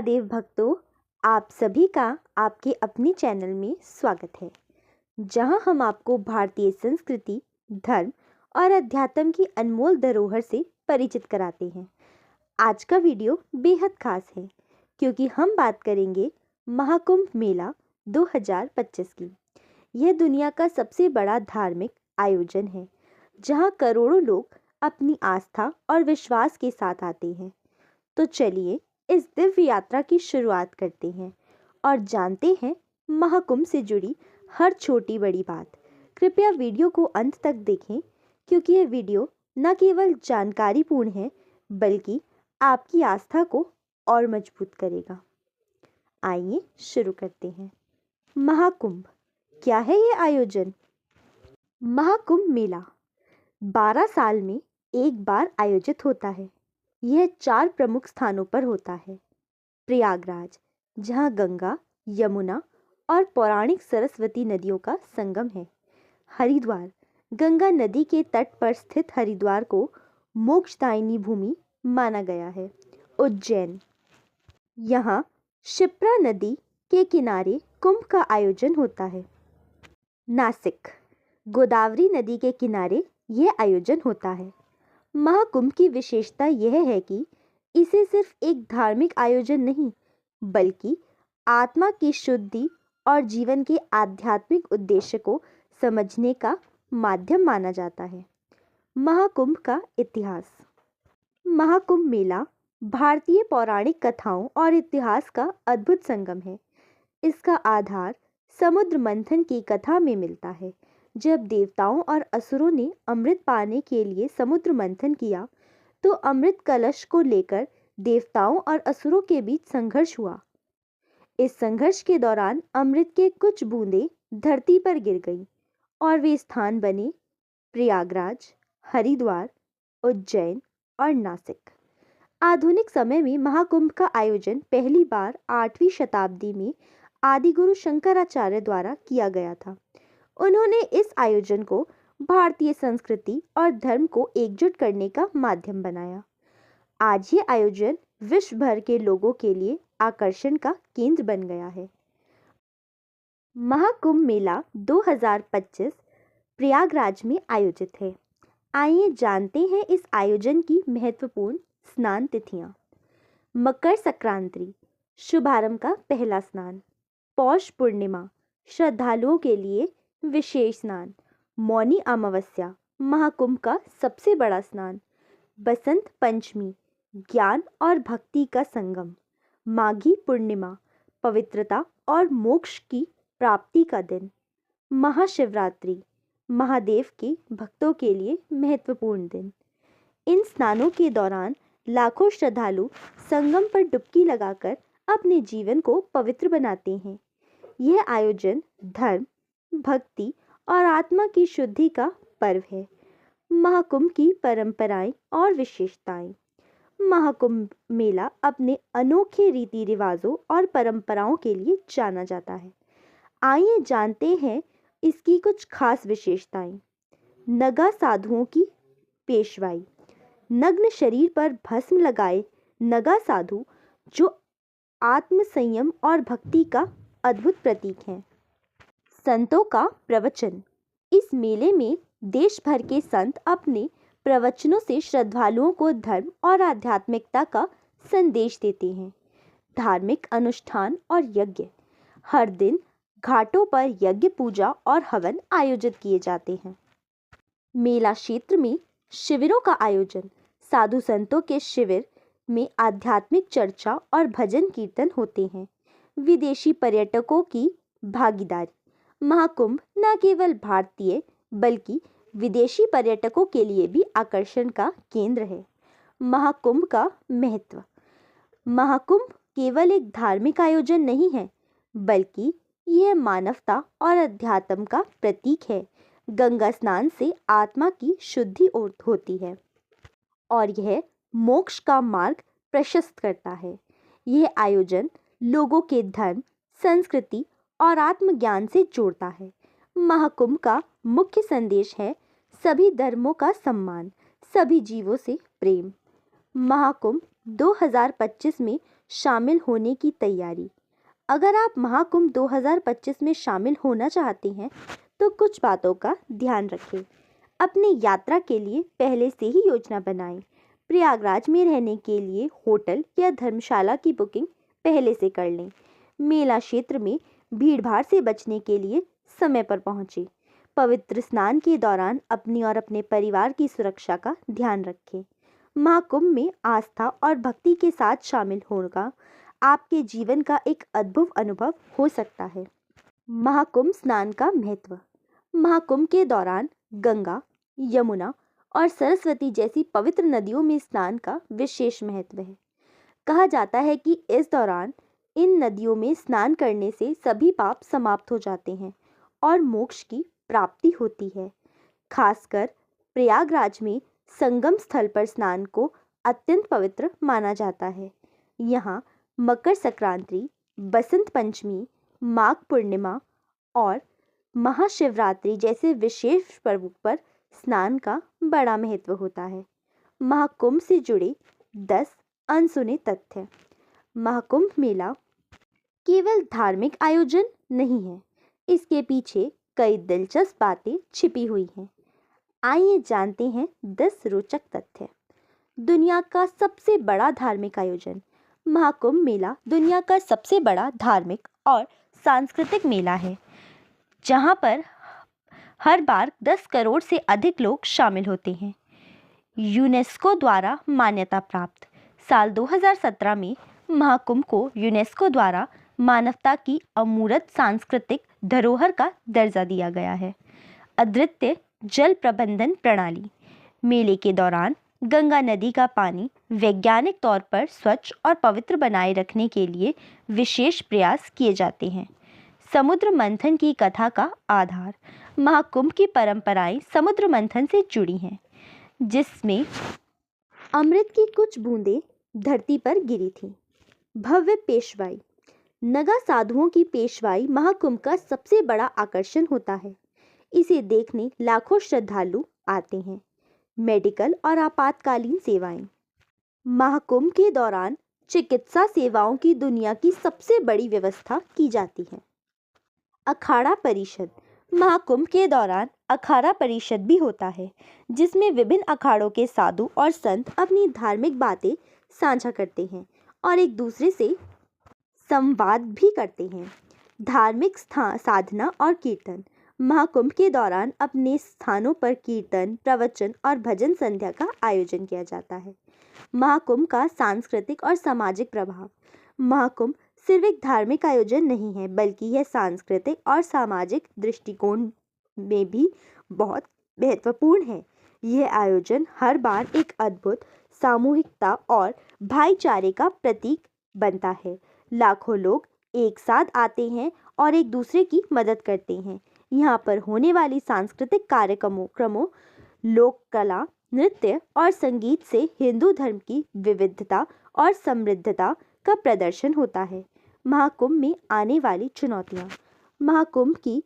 महादेव भक्तों, आप सभी का आपके अपने चैनल में स्वागत है, जहां हम आपको भारतीय संस्कृति, धर्म और अध्यात्म की अनमोल धरोहर से परिचित कराते हैं। आज का वीडियो बेहद खास है क्योंकि हम बात करेंगे महाकुंभ मेला 2025 की। यह दुनिया का सबसे बड़ा धार्मिक आयोजन है, जहां करोड़ों लोग अपनी आस्था और विश्वास के साथ आते हैं। तो चलिए इस दिव्य यात्रा की शुरुआत करते हैं और जानते हैं महाकुंभ से जुड़ी हर छोटी बड़ी बात। कृपया वीडियो को अंत तक देखें क्योंकि यह वीडियो न केवल जानकारीपूर्ण है बल्कि आपकी आस्था को और मजबूत करेगा। आइए शुरू करते हैं। महाकुंभ क्या है यह आयोजन? महाकुंभ मेला 12 साल में एक बार आयोजित होता है। यह 4 प्रमुख स्थानों पर होता है। प्रयागराज, जहां गंगा, यमुना और पौराणिक सरस्वती नदियों का संगम है। हरिद्वार, गंगा नदी के तट पर स्थित हरिद्वार को मोक्षदायिनी भूमि माना गया है। उज्जैन, यहाँ क्षिप्रा नदी के किनारे कुंभ का आयोजन होता है। नासिक, गोदावरी नदी के किनारे यह आयोजन होता है। महाकुंभ की विशेषता यह है कि इसे सिर्फ एक धार्मिक आयोजन नहीं बल्कि आत्मा की शुद्धि और जीवन के आध्यात्मिक उद्देश्य को समझने का माध्यम माना जाता है। महाकुंभ का इतिहास। महाकुंभ मेला भारतीय पौराणिक कथाओं और इतिहास का अद्भुत संगम है। इसका आधार समुद्र मंथन की कथा में मिलता है। जब देवताओं और असुरों ने अमृत पाने के लिए समुद्र मंथन किया तो अमृत कलश को लेकर देवताओं और असुरों के बीच संघर्ष हुआ। इस संघर्ष के दौरान अमृत के कुछ बूंदें धरती पर गिर गईं और वे स्थान बने प्रयागराज, हरिद्वार, उज्जैन और नासिक। आधुनिक समय में महाकुंभ का आयोजन पहली बार 8वीं शताब्दी में आदिगुरु शंकराचार्य द्वारा किया गया था। उन्होंने इस आयोजन को भारतीय संस्कृति और धर्म को एकजुट करने का माध्यम बनाया। आज ये आयोजन विश्व भर के लोगों के लिए आकर्षण का केंद्र बन गया है। महाकुंभ मेला 2025 प्रयागराज में आयोजित है। आइए जानते हैं इस आयोजन की महत्वपूर्ण स्नान तिथियां। मकर संक्रांति, शुभारंभ का पहला स्नान। पौष पूर्णिमा, श्रद्धालुओं के लिए विशेष स्नान। मौनी अमावस्या, महाकुंभ का सबसे बड़ा स्नान। बसंत पंचमी, ज्ञान और भक्ति का संगम। माघी पूर्णिमा, पवित्रता और मोक्ष की प्राप्ति का दिन। महाशिवरात्रि, महादेव के भक्तों के लिए महत्वपूर्ण दिन। इन स्नानों के दौरान लाखों श्रद्धालु संगम पर डुबकी लगाकर अपने जीवन को पवित्र बनाते हैं। यह आयोजन धर्म, भक्ति और आत्मा की शुद्धि का पर्व है। महाकुंभ की परंपराएं और विशेषताएं। महाकुंभ मेला अपने अनोखे रीति रिवाजों और परंपराओं के लिए जाना जाता है। आइए जानते हैं इसकी कुछ खास विशेषताएं। नगा साधुओं की पेशवाई। नग्न शरीर पर भस्म लगाए नगा साधु जो आत्म संयम और भक्ति का अद्भुत प्रतीक हैं। संतों का प्रवचन। इस मेले में देश भर के संत अपने प्रवचनों से श्रद्धालुओं को धर्म और आध्यात्मिकता का संदेश देते हैं। धार्मिक अनुष्ठान और यज्ञ। हर दिन घाटों पर यज्ञ, पूजा और हवन आयोजित किए जाते हैं। मेला क्षेत्र में शिविरों का आयोजन। साधु संतों के शिविर में आध्यात्मिक चर्चा और भजन कीर्तन होते हैं। विदेशी पर्यटकों की भागीदारी। महाकुंभ न केवल भारतीय बल्कि विदेशी पर्यटकों के लिए भी आकर्षण का केंद्र है। महाकुंभ का महत्व। महाकुंभ केवल एक धार्मिक आयोजन नहीं है बल्कि यह मानवता और अध्यात्म का प्रतीक है। गंगा स्नान से आत्मा की शुद्धि होती है और यह मोक्ष का मार्ग प्रशस्त करता है। यह आयोजन लोगों के धर्म, संस्कृति और आत्मज्ञान से जोड़ता है। महाकुंभ का मुख्य संदेश है सभी धर्मों का सम्मान, सभी जीवों से प्रेम। महाकुंभ 2025 में शामिल होने की तैयारी। अगर आप महाकुंभ 2025 में शामिल होना चाहते हैं तो कुछ बातों का ध्यान रखें। अपनी यात्रा के लिए पहले से ही योजना बनाएं। प्रयागराज में रहने के लिए होटल या धर्मशाला की बुकिंग पहले से कर लें। मेला क्षेत्र में भीड़भाड़ से बचने के लिए समय पर पहुंचें। पवित्र स्नान के दौरान अपनी और अपने परिवार की सुरक्षा का ध्यान रखें। महाकुंभ में आस्था और भक्ति के साथ शामिल होना आपके जीवन का एक अद्भुत अनुभव हो सकता है। महाकुंभ स्नान का महत्व। महाकुंभ के दौरान गंगा, यमुना और सरस्वती जैसी पवित्र नदियों में स्नान का विशेष महत्व है। कहा जाता है कि इस दौरान इन नदियों में स्नान करने से सभी पाप समाप्त हो जाते हैं और मोक्ष की प्राप्ति होती है। खासकर प्रयागराज में संगम स्थल पर स्नान को अत्यंत पवित्र माना जाता है। यहाँ मकर संक्रांति, बसंत पंचमी, माघ पूर्णिमा और महाशिवरात्रि जैसे विशेष पर्वों पर स्नान का बड़ा महत्व होता है। महाकुंभ से जुड़े 10 अनसुने तथ्य। महाकुंभ मेला केवल धार्मिक आयोजन नहीं है, इसके पीछे कई दिलचस्प बातें छिपी हुई हैं। आइए जानते हैं 10 रोचक तथ्य। दुनिया का सबसे बड़ा धार्मिक आयोजन। महाकुंभ मेला दुनिया का सबसे बड़ा धार्मिक और सांस्कृतिक मेला है, जहां पर हर बार 10 करोड़ से अधिक लोग शामिल होते हैं। यूनेस्को द्वारा मान्यता प्राप्त। साल 2017 में महाकुंभ को यूनेस्को द्वारा मानवता की अमूर्त सांस्कृतिक धरोहर का दर्जा दिया गया है। अद्वितीय जल प्रबंधन प्रणाली। मेले के दौरान गंगा नदी का पानी वैज्ञानिक तौर पर स्वच्छ और पवित्र बनाए रखने के लिए विशेष प्रयास किए जाते हैं। समुद्र मंथन की कथा का आधार। महाकुंभ की परंपराएं समुद्र मंथन से जुड़ी हैं, जिसमें अमृत की कुछ बूंदें धरती पर गिरी थीं। भव्य पेशवाई। नगा साधुओं की पेशवाई महाकुंभ का सबसे बड़ा आकर्षण होता है। इसे देखने लाखों श्रद्धालु आते हैं। मेडिकल और आपातकालीन सेवाएं। महाकुंभ के दौरान चिकित्सा सेवाओं की दुनिया की सबसे बड़ी व्यवस्था की जाती है। अखाड़ा परिषद। महाकुंभ के दौरान अखाड़ा परिषद भी होता है, जिसमें विभिन्न अखाड़ों के साधु और संत अपनी धार्मिक बातें साझा करते हैं और एक दूसरे से संवाद भी करते हैं। धार्मिक साधना और कीर्तन। महाकुंभ के दौरान अपने स्थानों पर कीर्तन, प्रवचन और भजन संध्या का आयोजन किया जाता है। महाकुंभ का सांस्कृतिक और सामाजिक प्रभाव। महाकुंभ सिर्फ एक धार्मिक आयोजन नहीं है, बल्कि यह सांस्कृतिक और सामाजिक दृष्टिकोण में भी बहुत महत्वपूर्ण है। यह आयोजन हर बार एक अद्भुत सामूहिकता और भाईचारे का प्रतीक बनता है। लाखों लोग एक साथ आते हैं और एक दूसरे की मदद करते हैं। यहाँ पर होने वाली सांस्कृतिक कार्यक्रमों, लोक कला, नृत्य और संगीत से हिंदू धर्म की विविधता और समृद्धता का प्रदर्शन होता है। महाकुंभ में आने वाली चुनौतियाँ। महाकुंभ की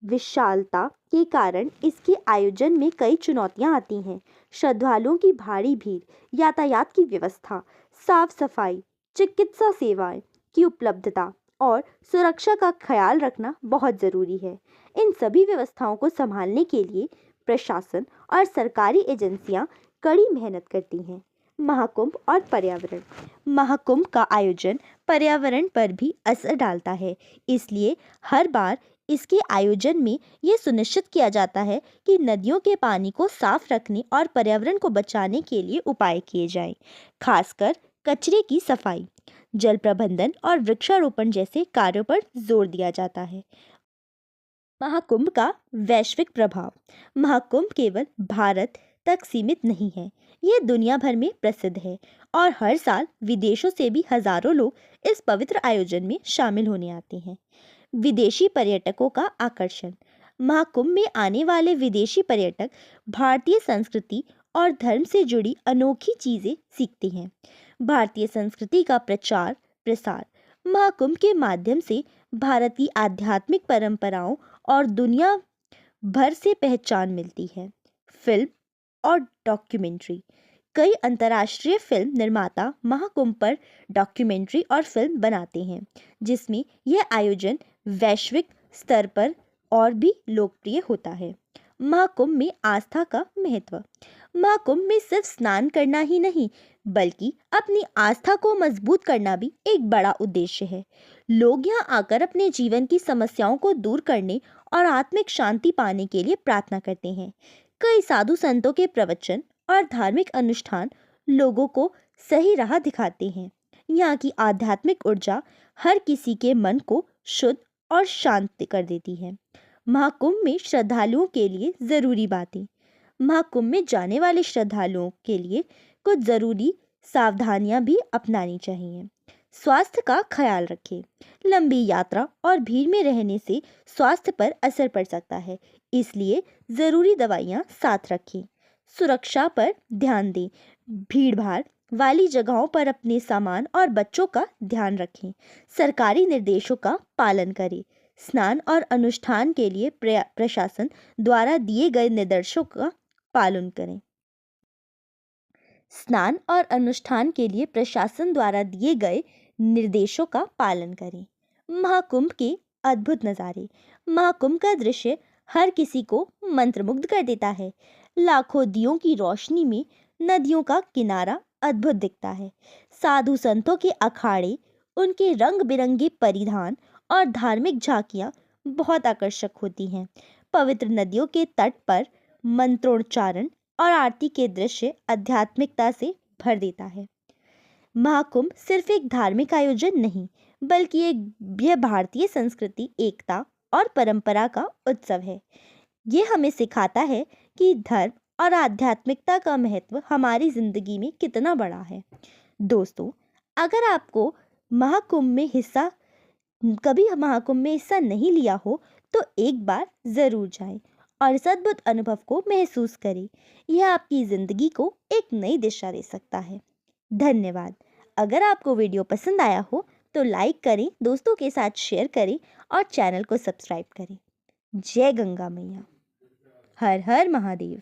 विशालता के कारण इसके आयोजन में कई चुनौतियाँ आती हैं। श्रद्धालुओं की भारी भीड़, यातायात की व्यवस्था, साफ सफाई, चिकित्सा सेवाएं की उपलब्धता और सुरक्षा का ख्याल रखना बहुत ज़रूरी है। इन सभी व्यवस्थाओं को संभालने के लिए प्रशासन और सरकारी एजेंसियां कड़ी मेहनत करती हैं। महाकुंभ और पर्यावरण। महाकुंभ का आयोजन पर्यावरण पर भी असर डालता है, इसलिए हर बार इसके आयोजन में ये सुनिश्चित किया जाता है कि नदियों के पानी को साफ रखने और पर्यावरण को बचाने के लिए उपाय किए जाएं। खासकर कचरे की सफाई, जल प्रबंधन और वृक्षारोपण जैसे कार्यों पर जोर दिया जाता है। महाकुंभ का वैश्विक प्रभाव। महाकुंभ केवल भारत तक सीमित नहीं है, ये दुनिया भर में प्रसिद्ध है और हर साल विदेशों से भी हजारों लोग इस पवित्र आयोजन में शामिल होने आते हैं। विदेशी पर्यटकों का आकर्षण। महाकुंभ में आने वाले विदेशी पर्यटक भारतीय संस्कृति और धर्म से जुड़ी अनोखी चीजें सीखते हैं। भारतीय संस्कृति का प्रचार प्रसार। महाकुंभ के माध्यम से भारत की आध्यात्मिक परंपराओं और दुनिया भर से पहचान मिलती है। फिल्म और डॉक्यूमेंट्री। कई अंतर्राष्ट्रीय फिल्म निर्माता महाकुंभ पर डॉक्यूमेंट्री और फिल्म बनाते हैं, जिसमें यह आयोजन वैश्विक स्तर पर और भी लोकप्रिय होता है। महाकुंभ में आस्था का महत्व। महाकुंभ में सिर्फ स्नान करना ही नहीं, बल्कि अपनी आस्था को मजबूत करना भी एक बड़ा उद्देश्य है। लोग यहाँ आकर अपने जीवन की समस्याओं को दूर करने और आत्मिक शांति पाने के लिए प्रार्थना करते हैं। कई साधु संतों के प्रवचन और धार्मिक अनुष्ठान लोगों को सही राह दिखाते हैं। यहाँ की आध्यात्मिक ऊर्जा हर किसी के मन को शुद्ध और शांत कर देती है। महाकुंभ में श्रद्धालुओं के लिए जरूरी बातें। महाकुंभ में जाने वाले श्रद्धालुओं के लिए कुछ जरूरी सावधानियां भी अपनानी चाहिए। स्वास्थ्य का ख्याल रखें। लंबी यात्रा और भीड़ में रहने से स्वास्थ्य पर असर पड़ सकता है, इसलिए जरूरी दवाइयां साथ रखें। सुरक्षा पर ध्यान दें। भीड़भाड़ वाली जगहों पर अपने सामान और बच्चों का ध्यान रखें। सरकारी निर्देशों का पालन करें। स्नान और अनुष्ठान के लिए प्रशासन द्वारा दिए गए निर्देशों का पालन करें। स्नान और अनुष्ठान के लिए प्रशासन द्वारा दिए गए निर्देशों का पालन करें। महाकुंभ के अद्भुत नज़ारे। महाकुंभ का दृश्य हर किसी को मंत्रमुग्ध कर देता है। लाखों दियों की रोशनी में नदियों का किनारा अद्भुत दिखता है। साधु संतों के अखाड़े, उनके रंग बिरंगे परिधान और धार्मिक झांकियां बहुत आकर्षक होती हैं। पवित्र नदियों के तट पर मंत्रोच्चारण और आरती के दृश्य आध्यात्मिकता से भर देता है। महाकुंभ सिर्फ एक धार्मिक आयोजन नहीं, बल्कि यह भारतीय संस्कृति, एकता और परंपरा का उत्सव है। ये हमें सिखाता है कि धर्म और आध्यात्मिकता का महत्व हमारी जिंदगी में कितना बड़ा है। दोस्तों, अगर आपको कभी महाकुंभ में हिस्सा नहीं लिया हो, तो एक बार जरूर जाएं और इस अद्भुत अनुभव को महसूस करें। यह आपकी जिंदगी को एक नई दिशा दे सकता है। धन्यवाद। अगर आपको वीडियो पसंद आया हो तो लाइक करें, दोस्तों के साथ शेयर करें और चैनल को सब्सक्राइब करें। जय गंगा मैया। हर हर महादेव।